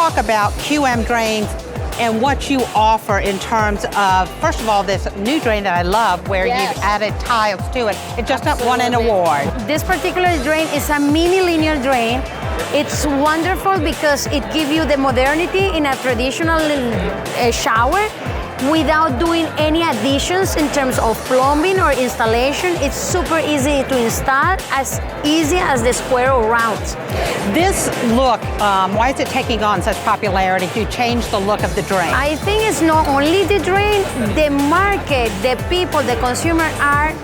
talk about QM drains and what you offer in terms of, first of all, this new drain that I love where Yes. you've added tiles to it. It just not won an award. This particular drain is a mini linear drain. It's wonderful because it gives you the modernity in a traditional shower without doing any additions in terms of plumbing or installation. It's super easy to install, as easy as the square or round. This look, why is it taking on such popularity to change the look of the drain? I think it's not only the drain, the market, the people, the consumer are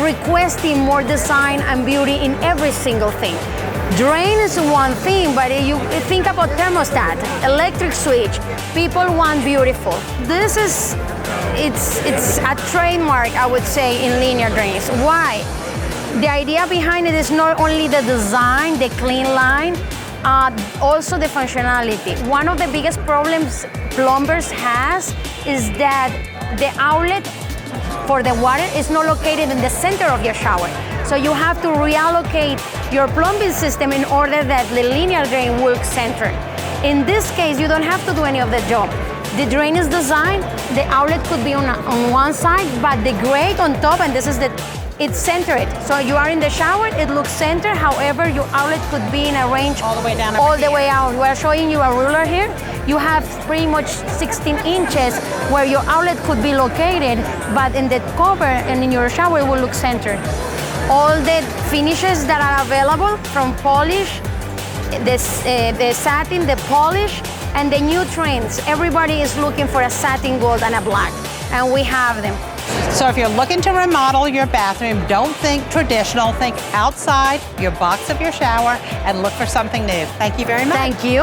requesting more design and beauty in every single thing. Drain is one thing, but you think about thermostat, electric switch, people want beautiful. This is, it's a trademark, I would say, in linear drains. Why? The idea behind it is not only the design, the clean line, also the functionality. One of the biggest problems plumbers has is that the outlet for the water is not located in the center of your shower. So you have to reallocate your plumbing system in order that the linear drain works centered. In this case, you don't have to do any of the job. The drain is designed, the outlet could be on one side, but the grate on top, and this is it's centered. So you are in the shower, it looks centered. However, your outlet could be in a range all the way down. All the way out. We're showing you a ruler here. You have pretty much 16 inches where your outlet could be located, but in the cover and in your shower, it will look centered. All the finishes that are available, from polish, the satin, the polish, and the new trends. Everybody is looking for a satin gold and a black, and we have them. So if you're looking to remodel your bathroom, don't think traditional, think outside your box of your shower and look for something new. Thank you very much. Thank you.